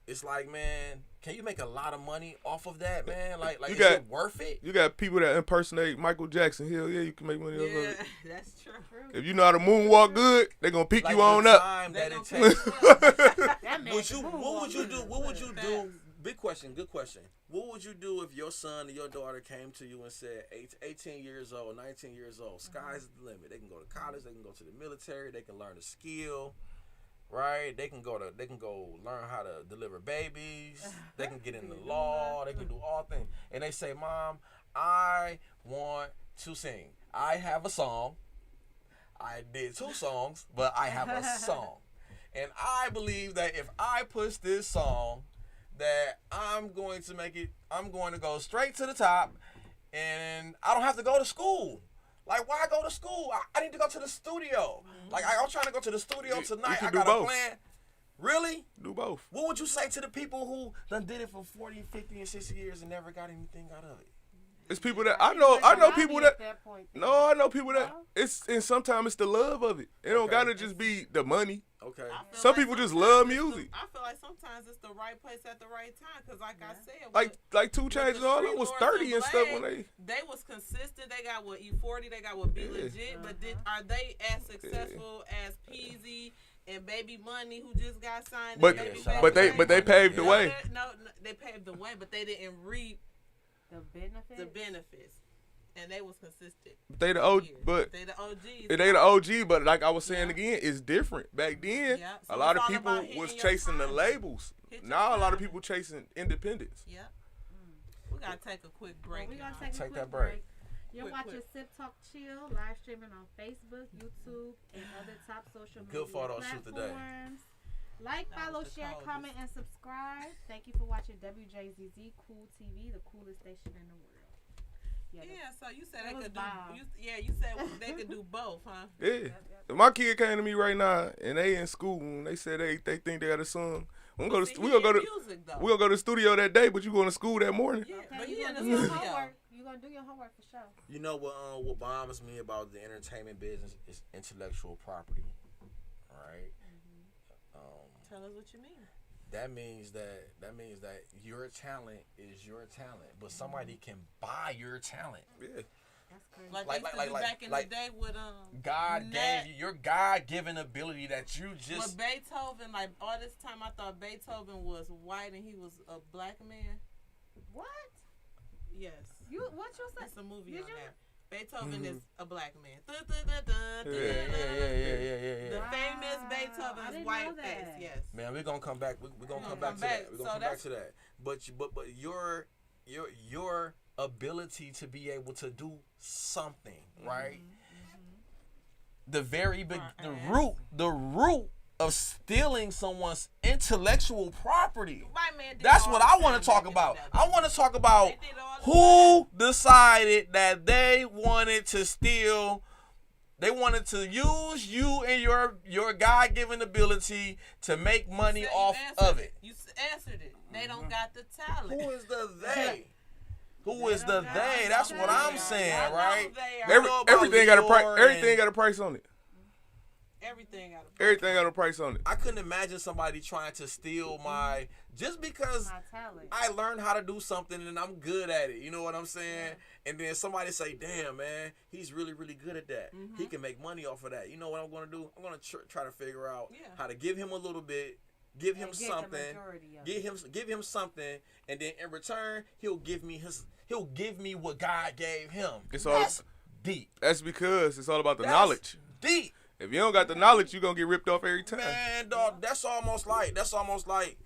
it's like, man, can you make a lot of money off of that, man? Like You is got- it worth it? You got people that impersonate Michael Jackson. Hell yeah, you can make money off of Yeah, it. that's true. If you know how to moonwalk good, they gonna pick Like you on the up. time They that gonna it take takes. That man What can move would you on. do? What would you do? Facts. Big question. Good question. What would you do if your son or your daughter came to you and said, 18 years old, 19 years old, sky's the limit. They can go to college. They can go to the military. They can learn a skill. Right? They can go learn how to deliver babies. They can get in the law. They can do all things. And they say, Mom, I want to sing. I have a song. I did 2 songs, but I have a song. And I believe that if I push this song, that I'm going to make it, I'm going to go straight to the top, and I don't have to go to school. Like, why go to school? I need to go to the studio. Like, I'm trying to go to the studio You tonight. can I do got a both. plan. Really? Do both. What would you say to the people who done did it for 40, 50, and 60 years and never got anything out of it? It's people that I know people that. Point, No, I know people that No? it's and sometimes it's the love of it. It don't Okay. gotta just be the money. Okay. I feel Some like people just sometimes love it's the- music. I feel like sometimes it's the right place at the right time. Cause like I said, Like 2 with Chainz the and all Street that was Lords 30 and stuff when Blade, they was consistent. They got what E40. They got what Be Yeah. Legit. But are they as successful as Peasy and Baby Money, who just got signed? But and Baby but Baby but they paved the No, way. No, they paved the way, but they didn't reap the benefits. the benefits, and they was consistent. They the OG, years. but they the OGs. they the OG. But like I was saying Yeah. again, it's different. Back then, Yeah. So a lot it's of all people about hitting was your chasing the time. labels. Hit your Now a lot of time. people chasing independence. Yep. We gotta take a quick break. We're gonna y'all. take a Take quick that break. break. You're Quick, watching quick. Sip Talk Chill live streaming on Facebook, YouTube, and other top social media Good photo shoot today. platforms. Like, That follow, was the share, coldest. comment, and subscribe. Thank you for watching WJZZ Cool TV, the coolest station in the world. Yeah, so you said It they was could do. wild. You said they could do both, huh? Yeah. If my kid came to me right now and they in school and they said they think they got a son, we gonna See, go to music, though. we gonna go to the studio that day, but you going to school that morning. Yeah, Okay, but you you in gonna the do your studio. homework. You gonna do your homework for sure. You know what bothers me about the entertainment business is intellectual property, right? Tell us what you mean. That means that your talent is your talent, but somebody can buy your talent. Yeah. That's crazy. Like, Like- they used to like- do like- back in like- the day with God Nat- gave you your God-given ability that you with just. Beethoven. Like all this time, I thought Beethoven was white and he was a black man. What? Yes, What you say? it's a movie Did on you? that. Beethoven Mhm. is a black man. Yeah. The famous Wow, I Beethoven's didn't white know that. face. Yes. Man, we're gonna come back. We're gonna come back to that. We're gonna come back to that. But your ability to be able to do something, right? The very big, the root of stealing someone's intellectual property. White man did That's all what the I time want to talk back in about. the day. I want to talk about They did all the who decided that they wanted to steal. They wanted to use you and your God-given ability to make money You off answered of it. You answered it. They don't got the talent. Who is the they? Who is They the don't got they? the That's what I'm talent. saying, I know right? they are. Every- know about Everything got a price. Lior Everything and- got a price on it. Everything got a Everything got a price on it. I couldn't imagine somebody trying to steal my just because My talent. I learned how to do something and I'm good at it. You know what I'm saying? And then somebody say, "Damn, man, he's really, really good at that. He can make money off of that." You know what I'm going to do? I'm going to try to figure out how to give him a little bit, give him And get the something, majority of give him something, and then in return, he'll give me what God gave him. It's all. That's deep. That's because it's all about the That's knowledge. Deep. If you don't got the knowledge, you gonna get ripped off every time. Man, dog, that's almost like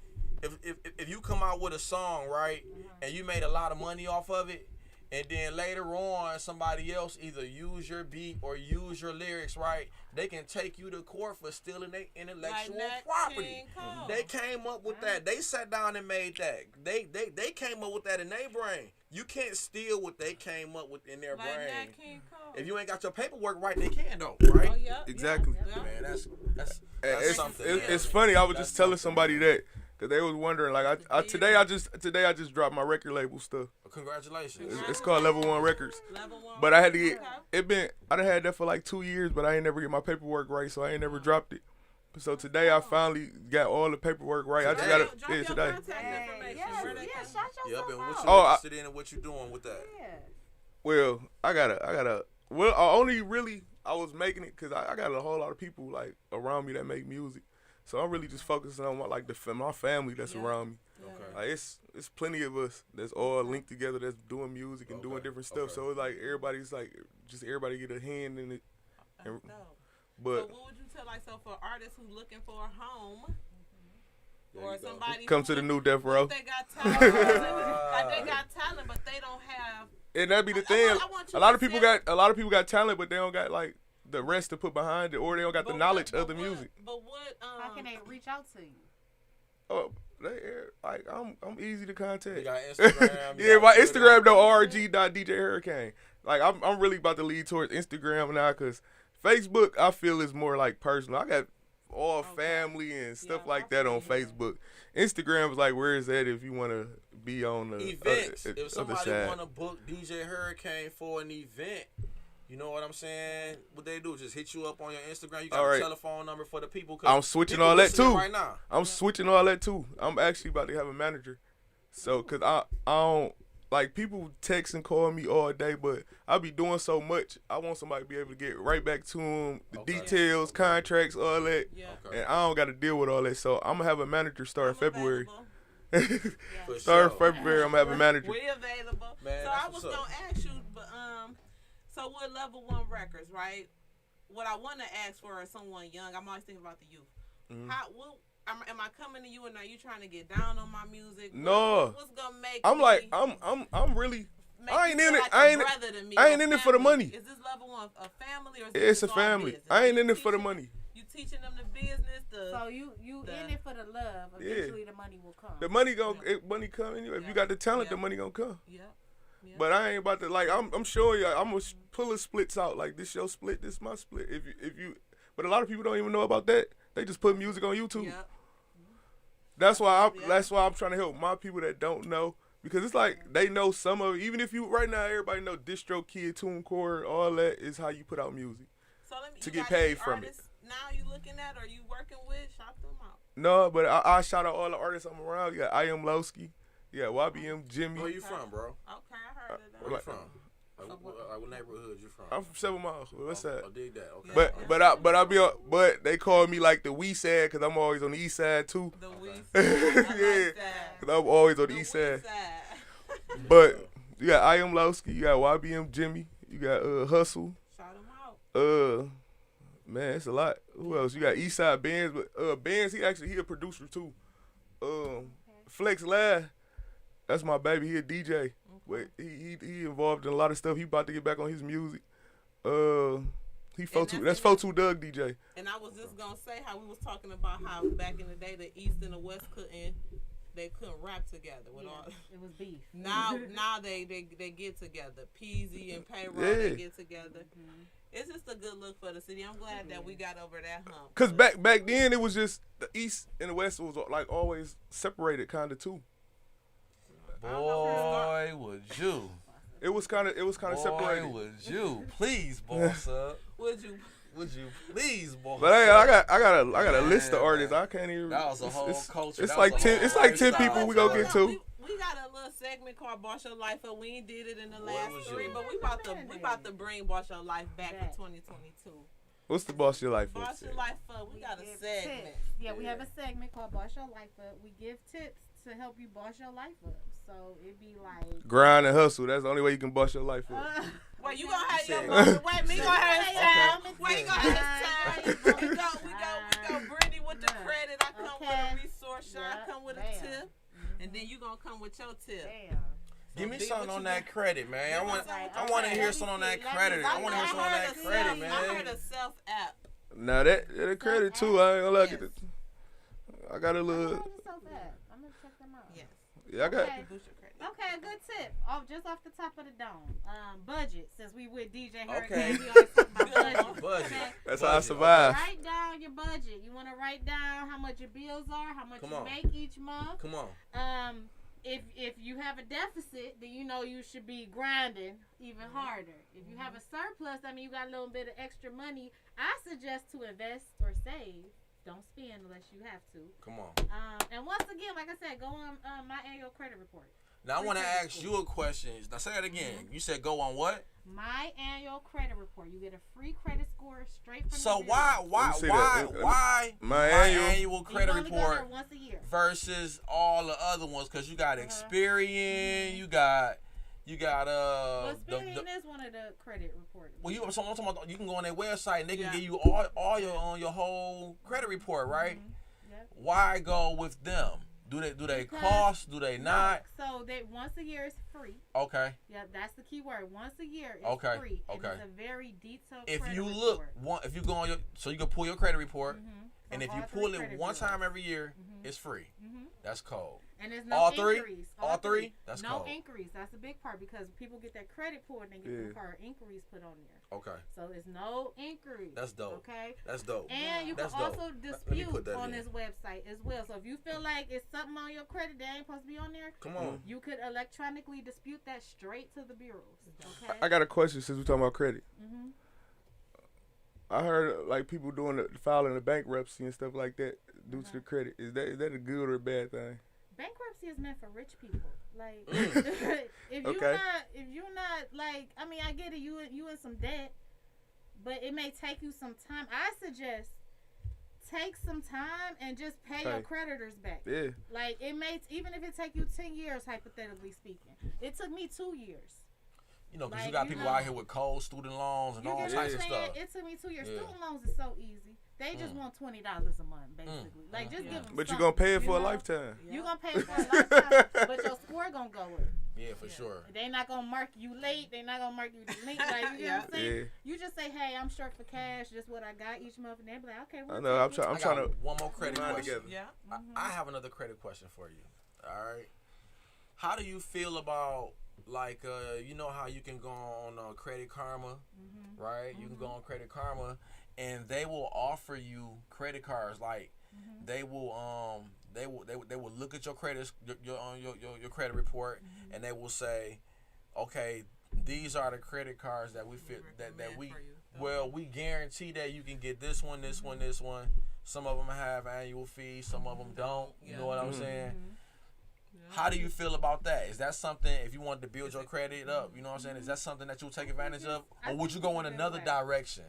if you come out with a song, right, and you made a lot of money off of it, and then later on somebody else either use your beat or use your lyrics, right, they can take you to court for stealing their intellectual Nat property. King Cole. They came up with that. They sat down and made that. They came up with that in their brain. You can't steal what they came up with in their Like brain. Nat King Cole. If you ain't got your paperwork right, they can though, right? Oh, yeah. Exactly. Yeah. Man, that's It's, something. it's funny. I was just telling somebody that because they was wondering. Like today I just dropped my record label stuff. Congratulations. It's called Level 1 Records. Level 1. But I had to get Okay. I done had that for like 2 years, but I ain't never get my paperwork right, so I ain't never dropped it. So today I finally got all the paperwork right. I just got Drop it your today. contact Hey, information. yes, Where they yes, can- shout Yep, yourself and what you out. Oh, interested in and what you doing with that? Yeah. Well, I gotta. Well, I only really I was making it because I got a whole lot of people like around me that make music. So I'm really just focusing on my family that's around me. Okay. Like it's plenty of us that's all linked together that's doing music and doing different stuff. Okay. So it's like everybody get a hand in it. That's dope. But So what would you tell, like, so for artists who looking for a home, There or you go. somebody come who to the look- new Death Row. They got talent, like they got talent, but they don't have. And that'd be the I thing. want you A lot to of people tell- got talent, but they don't got like the rest to put behind it, or they don't got the but knowledge what- of the but what- music. But what? How can they reach out to you? Oh, like I'm easy to contact. You got Instagram. you Yeah, got my Twitter. Instagram though rg.djhurricane. Like I'm really about to lead towards Instagram now because Facebook I feel is more like personal. I got all family and stuff Yeah, like that on I feel you. Facebook. Instagram is like where is that if you want to be on the Events. other If somebody side. want to book DJ Hurricane for an event, you know what I'm saying? What they do? Just hit you up on your Instagram. You got All a right. telephone number for the people. 'Cause I'm switching people all that listening too. right now. I'm switching all that too. I'm actually about to have a manager. So, cause I don't like people text and call me all day, but I be doing so much. I want somebody to be able to get right back to them, the Okay. details, contracts, all that, Yeah. Okay. and I don't got to deal with all that. So I'm gonna have a manager start I'm February. available. For Start sure. February. I'm gonna have a manager. We available. Man, so that's I was what's up. gonna ask you, but so with Level 1 Records, right? What I want to ask for is someone young. I'm always thinking about the youth. Mhm. Am I coming to you and are you trying to get down on my music? No. What's gonna make? I'm me like I'm really. make I you ain't feel in it- like I a ain't- brother to me, I ain't a in it for the family? money. Is this Level 1 a family or is It's this a all family. business? I ain't You in it for the teaching- money. You teaching them the business, So you in it for the love. Yeah. Eventually the money will come. The money money come anyway. If Yeah. you got the talent, the Yeah. money gonna come. Yeah. Yeah. But I ain't about to like. I'm showing you. I'm gonna pull the splits out. Like this your split. This my split. If you. But a lot of people don't even know about that. They just put music on YouTube. Yeah. That's why Yeah. that's why I'm trying to help my people that don't know because it's like they know some of it. Even if you right now everybody know Distro Kid, TuneCore, all that is how you put out music. So let me, To you get got any paid from it. artists Now you looking at or you working with? Shout them out. No, but I shout out all the artists I'm around. You got I Am Lowski. You got YBM Jimmy. Where you from, bro? Okay, I heard of that. Where you from? Like what neighborhood you from? I'm from 7 Miles. What's that? I dig that. Okay. But they call me like the west side because I'm always on the east side too. The Okay. west side. I like Yeah. that. Cause I'm always on the The east side. west side. But you got I Am Lowski, you got YBM Jimmy, you got Hustle. Shout them out. Man, it's a lot. Who else? You got Eastside Benz, but Benz, he a producer too. Flex Live, that's my baby. He a DJ. But he involved in a lot of stuff. He about to get back on his music. That's 42 Doug DJ. And I was just gonna say how we was talking about how back in the day the East and the West couldn't rap together with all. It was beef. Now they get together. Peasy and Payroll Yeah. they get together. It's just a good look for the city. I'm glad that we got over that hump. Cause back then it was just the East and the West was like always separated kind of too. Boy, would you? It was kind of separated. Boy, would you? Please, boss up. Would you? Would you please, boss But hey, up? I got a list of Man, artists. I can't even. That was a whole culture. It's That like was a 10. whole It's like 10 lifestyle. people we gonna get to. We got a little segment called Boss Your Life Up. We ain't did it in the What last was 3, yours? but we about to bring Boss Your Life back in 2022. What's the boss of your life? for? Boss Your Life Up. We got a give segment. tips. Yeah, we have a segment called Boss Your Life Up. We give tips to help you boss your life up. So it'd be like Grind and hustle. That's the only way you can boss your life up. Wait, you gonna have your said- moment? Wait, me gonna have his Okay. time. Wait, you gonna have his time. Okay. We go. Brittany with the credit. I come with Okay. a resource shot. I Yep. come with a Bam. tip, and then you gonna come with your tip. damn. Give me Be something what on you that got. credit, man. I want Okay. to hear Let something on me that see. Let me credit. see. I want to hear something on that I credit, man. heard a self app. Now that credit too. I ain't gonna lie. Yes. I got a I'm little. gonna check them out. Yes. Yeah, I got. Okay. Boost your credit. Okay, a good tip. Just off the top of the dome. Budget. Since we with DJ Okay. Hurricane, we always talk about budget. Budget. Okay? That's how I Budget, survive. Write down your budget. You want to write down how much your bills are, how much Come you on. make each month. Come on. If you have a deficit, then you know you should be grinding even harder. If you have a surplus, I mean you got a little bit of extra money. I suggest to invest or save. Don't spend unless you have to. Come on. And once again, like I said, go on my annual credit report. Now I want to ask you a question. Now say that again. You said go on what? My annual credit report. You get a free credit score straight from So the why Let me see that. my annual- annual credit you only go there report once a year. versus all the other ones? Because you got Experian, you got Well, the Experian is one of the credit reports. well, I'm talking about you can go on their website and they can Yeah. give you all your whole credit report, right? Yep. Why go with them? Do they Because- cost? Do they not? So they once a year is free. Okay. Yeah, that's the key word. Once a year is Okay, free. And okay. it's a very detailed If credit you report. look if you go on your so you can pull your credit report and From if you all three pull it credit one time bureaus. every year, it's free. Mhm. That's cold. And there's no All three? inquiries. All three? That's no cold. inquiries. That's a big part because people get that credit pulled and they get Yeah. required inquiries put on there. Okay. So there's no inquiries. That's dope. Okay. That's dope. And you That's can dope. also Let me dispute put that on in. this website as well. So if you feel like it's something on your credit that ain't supposed to be on there, Come on. you could electronically dispute that straight to the bureaus. Okay. I got a question since we're talking about credit. Mm-hmm. I heard like people doing filing the bankruptcy and stuff like that due to the credit. Is that a good or a bad thing? Bankruptcy is meant for rich people. Like if Okay. you're not like, I mean, I get it, you in some debt, but it may take you some time. I suggest take some time and just pay your Okay. creditors back. Yeah. Like it may, even if it take you 10 years, hypothetically speaking. It took me 2 years. You know, because Like, you got you people know- out here with cold student loans and You all get types what of I'm saying? stuff. It took me 2 years. Yeah. Student loans is so easy. They just want $20 a month, basically. Like just give them. But you're gonna pay it for a know? lifetime. You gonna pay for a lifetime, but your score gonna go up. Yeah, for sure. They not gonna mark you late. They not gonna mark you late. Like you know what I'm saying? Yeah. You just say, hey, I'm short for cash. Just what I got each month, and they be like, okay. I We'll know. I'm take it. trying. I'm I trying got to. one more credit Mine question. together. Yeah. I have another credit question for you. All right. How do you feel about like you know how you can go on Credit Karma, right? You can go on Credit Karma, and they will offer you credit cards. Like they will look at your credit your credit report, and they will say, okay, these are the credit cards that we fit that we for you. well we guarantee that you can get this one, this one, this one. Some of them have annual fees, some of them don't. You know what I'm saying? How do you feel about that? Is that something, if you wanted to build your credit up, you know what I'm saying? Is that something that you'll take advantage of? Or would you go in another direction?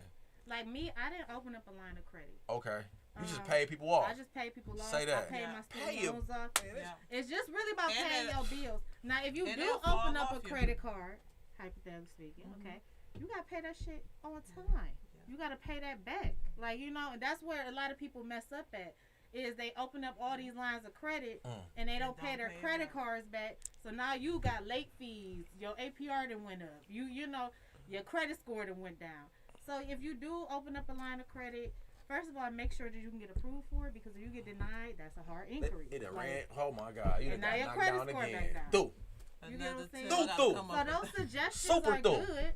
Like me, I didn't open up a line of credit. Okay. You just pay people off. I just pay people off. Say that. I pay my Pay student loans off. Yeah. It's just really about And paying your bills. Now, if you and do it'll fall open up off a you. credit card, hypothetically speaking, okay, you gotta pay that shit on time. You gotta pay that back. Like, you know, and that's where a lot of people mess up at. Is they open up all these lines of credit and they don't pay their credit cards back. So now you got late fees. Your APR done went up. You know, your credit score done went down. So if you do open up a line of credit, first of all, make sure that you can get approved for it, because if you get denied, that's a hard inquiry. It done ran. Oh my God. You done And now got your knocked credit down score again. back down. Do. You get what I'm saying? So So those suggestions Super are dope. good.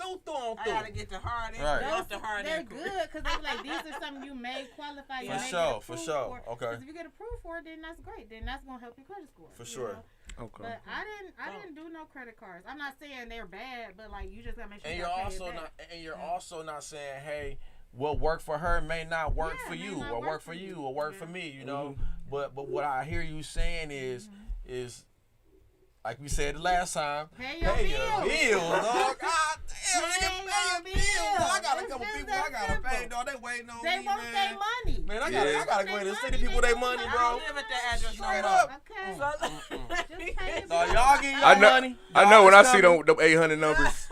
I gotta get the hard end. Right. Off the hard They're end. good because they're like, these are something you may qualify. You For may sure, get for approved sure. For. Okay. 'Cause if you get approved for it, then that's great. Then that's gonna help your credit score. For you sure. know? Okay. But I didn't do no credit cards. I'm not saying they're bad, but like, you just gotta make sure. And you you're pay also it back. not. And you're also not saying, hey, what worked for her may not work Yeah, for may you, not or work work for for you, you. or work Yeah. for me. You know. But what I hear you saying is. Like we said the last time, Pay your pay your bills. bills, dog. God damn, nigga, Pay pay your your bills. I got a bills. couple It's people just I gotta that pay, simple. dog. They waiting on They me, want man. their money. Man, I Yeah. gotta go ahead and They send the people their want money, their I bro. don't live at that address no Straight more. up. Okay. So, Just pay your So bills. y'all getting I your know. money? I know when I Y'all see coming? them 800 numbers,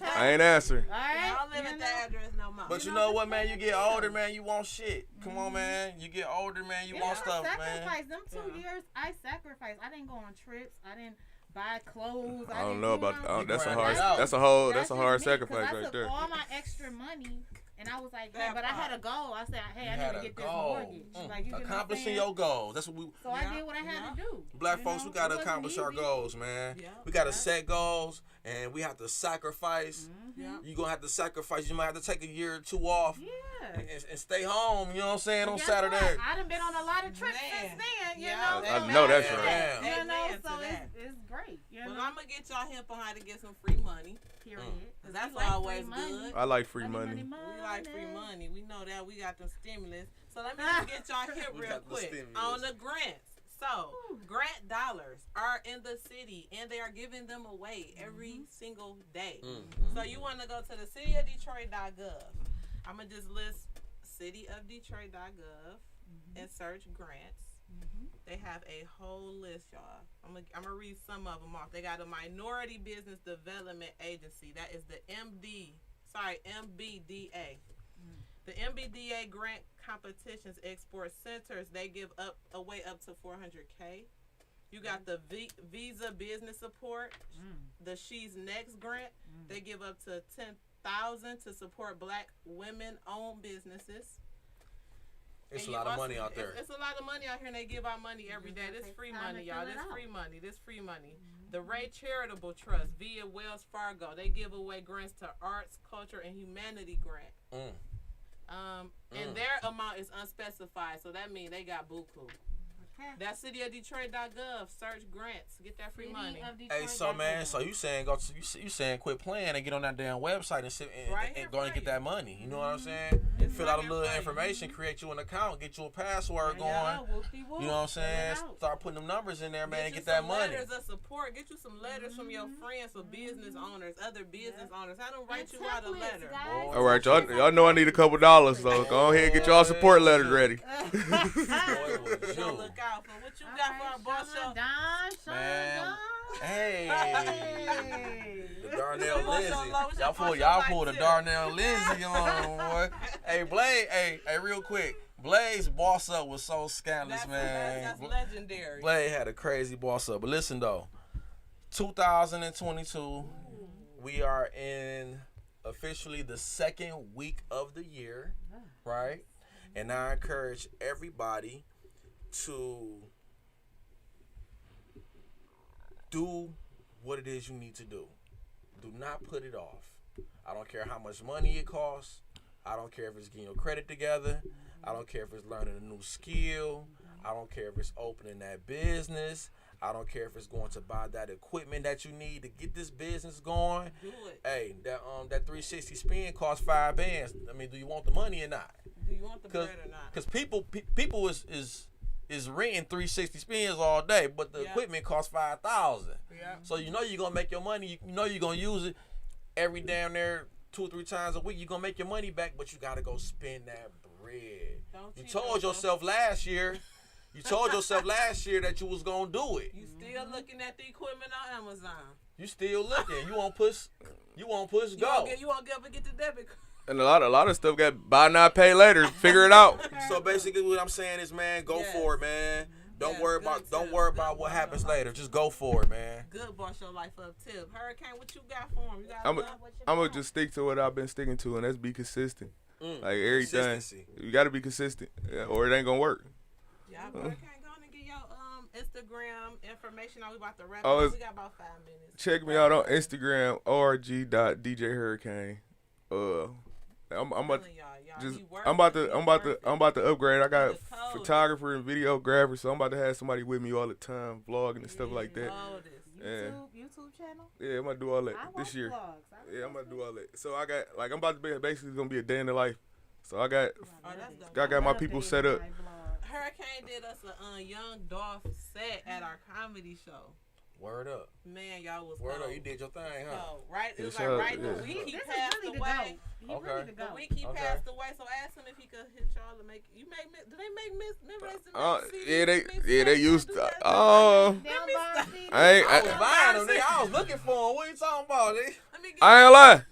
I ain't answering. All right. I don't live you at know? that address no more. But you know, know just what, man? pay You your get bills. older, man. You want shit. Come on, man. You get older, man. You It want was a stuff, man. sacrifice. Them 2 Yeah. years, I sacrificed. I didn't go on trips. I didn't buy clothes. I don't know about that. that's a grind hard it out. that's a That's hard just me, 'cause sacrifice I right took there. all my extra money, and I was like, hey, That but I had part. a goal. I said, hey, You I had need a to get this goal. mortgage. Like, you get what I'm Accomplishing saying? your goals. That's what we. So I Yeah. did what I had to do. Black you folks, know? we gotta It wasn't accomplish our easy. goals, man. Yeah. We gotta Yeah. set goals, and we have to sacrifice. Yeah. You gonna have to sacrifice. You might have to take a year or two off Yeah. and stay home. You know what I'm saying, on Guess Saturday. what? I done been on a lot of trips Man. since then, you Yeah, know. I so know that's yeah, right. You know, Amen so to that. it's great. You Well, know, I'm gonna get y'all hip on how to get some free money. period. 'Cause that's we like always free money. good. I like free Money, money. We like free money. We know that. We got them stimulus. So let me just get y'all hip We real got the quick stimulus. on the grants. So grant dollars are in the city, and they are giving them away every single day. So you want to go to the cityofdetroit.gov. I'm gonna just list cityofdetroit.gov and search grants. They have a whole list, y'all. I'm gonna read some of them off. They got a Minority Business Development Agency. That is the MBDA. The MBDA grant competitions export centers. They give away up to $400K. You got the Visa Business Support. The She's Next grant. They give up to $10,000 to support Black women-owned businesses. It's And a you lot of also- money out there. It's a lot of money out here, and they give out money every You day. just This gotta free take time money, to y'all. fill it This out. free money. This free money. The Ray Charitable Trust via Wells Fargo. They give away grants to arts, culture, and humanity grant. And their amount is unspecified, so that means they got buku. Okay. That's cityofdetroit.gov. Search grants. Get that free money. Hey, so man, so you saying go to you saying quit playing and get on that damn website and sit Right and here go and for get you. that money. You know what I'm saying? It's Fill right out a here little for you. information, create you an account, get you a password going. Yeah, whoop-de-whoop. You know what I'm saying? Fill it out. Start putting them numbers in there, man, and you get that some money. letters of support. Get you some letters from your friends for business owners, other business owners. Have them write And you out a templates, letter. guys. All right, y'all know I need a couple dollars, so go ahead and get y'all support letters ready. Boy, it was So you. look out for what you got for our boss show. Man. Hey. Hey. The Darnell What's Lindsay. your low- what's your Y'all boss pulled the like Darnell Lindsay on, boy. Hey, Blaze, hey, real quick. Blaze boss up was so scandalous, man. That's legendary. Blaze had a crazy boss up. But listen though, 2022, we are in officially the second week of the year, right? And I encourage everybody to do what it is you need to do. Do not put it off. I don't care how much money it costs. I don't care if it's getting your credit together. I don't care if it's learning a new skill. I don't care if it's opening that business. I don't care if it's going to buy that equipment that you need to get this business going. Do it. Hey, that 360 spin costs $5 bands. I mean, do you want the money or not? Do you want the bread or not? Because people is renting 360 spins all day, but the Yeah. equipment costs $5,000. Yeah. So you know you're gonna make your money. You know you're gonna use it every damn near 2 or 3 times a week. You're gonna make your money back, but you gotta go spend that bread. Don't You cheat told yourself last year. You told yourself last year that you was gonna do it. You still looking at the equipment on Amazon. You still looking. You won't push. You won't push You go. won't get up and get the debit card. And a lot of stuff got buy now, pay later. Figure it out. So basically, what I'm saying is, man, go Yes. for it, man. Don't Yes, worry good about. Don't tip. worry Good about what boss happens your life. later. Just go for it, man. Good boss your life up tip. Hurricane, what you got for him? You got I'm love? gonna just stick to what I've been sticking to, and that's be consistent. Like everything, Consistency. you gotta be consistent, or it ain't gonna work. Yeah, Hurricane, go on and get your Instagram information. Now we about to wrap Oh, up. We got about 5 minutes. Check me out on Instagram, org.djhurricane. I'm about Telling y'all, just he working, I'm about he to upgrade. I got The code. photographer and videographer, so I'm about to have somebody with me all the time, vlogging and stuff like that. Oldest. YouTube channel. Yeah, I'm gonna do all that I this watch year. vlogs. Yeah, I'm gonna do all that. So I got I'm about to be basically gonna be a day in the life. So I got Oh, that's dope. I got my people set up. Hurricane did us a young Dolph set at our comedy show. Word up. Man, y'all was Word up. cold. You did your thing, huh? So, right? It was Yes, like sir. right Yeah. the week he This is passed really the away. goat. He Okay. really the The goat. week he Okay. passed away, so I asked him if he could hit y'all to make. You make? Do they make Miss? Remember they used to make CDs, Yeah, they mixtapes, used do to. that? Oh, Down bar CD. I ain't. I was I, buying them, nigga. I was looking for them. What you talking about, nigga? Let me get I ain't lie.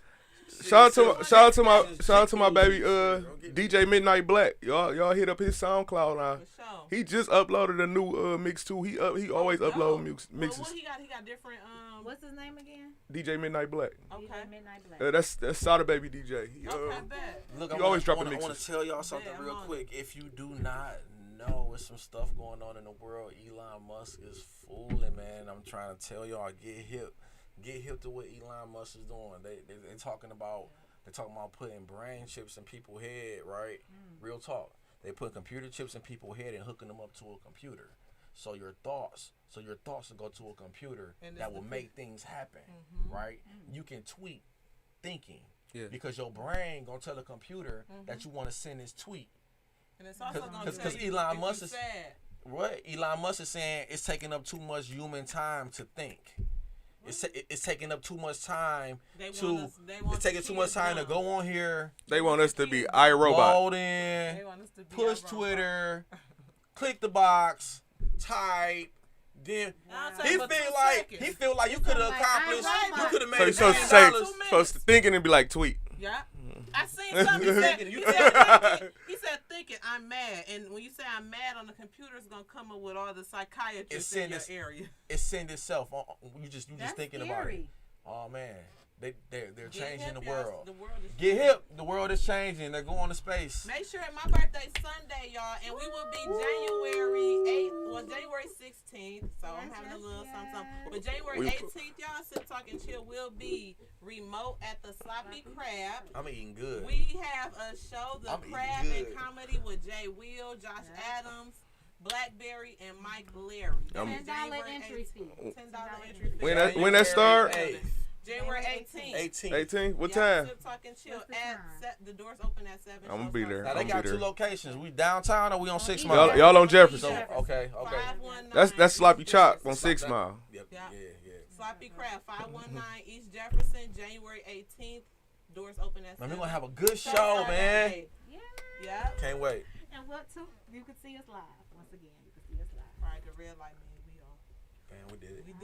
Shout so out to my baby DJ Midnight Black. Y'all hit up his SoundCloud now. for sure. He just uploaded a new mix too. He always dope. upload Well, mixes. what he got? He got different. What's his name again? DJ Midnight Black. Okay. DJ Midnight Black. That's Sada Baby DJ. He, Okay, bet. Look, You I always wanna, dropping I want mixes. to tell y'all something Yeah, real I'm on quick. If you do not know, there's some stuff going on in the world. Elon Musk is fooling, man. I'm trying to tell y'all, get hip to what Elon Musk is doing. They talking about putting brain chips in people's head, right? Real talk. They put computer chips in people's head and hooking them up to a computer. So your thoughts will go to a computer And that it's will the make things happen, right? You can tweet thinking. Yeah. Because your brain gonna tell the computer that you want to send this tweet. And it's also gonna tell Because you Elon if Musk you is sad. what Elon Musk is saying. It's taking up too much human time to think. It's taking up too much time They to. want us- they want It's taking the too much kids time to dumb. go on here, They want us to be Kids. iRobot. load They in, want us to be push our Twitter, click the box, type. Then I'll he take feel but 2 like seconds. you could have like accomplished. iRobot. You could have So made you're supposed to $1 say, million. 2 minutes. supposed to thinking and be like tweet. Yeah. I seen something. He said, he said thinking, I'm mad. And when you say I'm mad on the computer, it's going to come up with all the psychiatrists in your area. It send itself. You just That's thinking scary. about it. Oh man, they're Get changing hip, the y'all. world. The world is Get hip. The world is changing. They're going to space. Make sure my birthday's Sunday, y'all, and we will be January 16th. So I'm having a little something. But January We- 18th, y'all, Sit Talk and Chill will be remote at the Sloppy Crab. I'm eating good. We have a show, The I'm eating Crab and good. Comedy with Jay Will, Josh Adams, Blackberry, and Mike Larry. That is $10 January entry 18th. fee. $10 entry fee. When that start? January 18th. 18. What Yeah, time? Sip, Talk, and Chill. What's the At time? the doors open at 7. I'ma show be starts there. at Now they I'm got be two there. locations. We downtown or we on 6 Y'all- Mile? Y'all on Jefferson. So, okay. 519 That's Sloppy East Chop Jefferson. on 6 Mile. Yep. Yeah. Yeah. Sloppy Crab, 519 East Jefferson, January 18th. Doors open at 7. Man, we're gonna have a good Show show, starts man. at 8. Yeah. Yeah. Can't wait. And what too? You can see us live. Once again, you can see us live. All right, the red light means we on. Man, we did it. We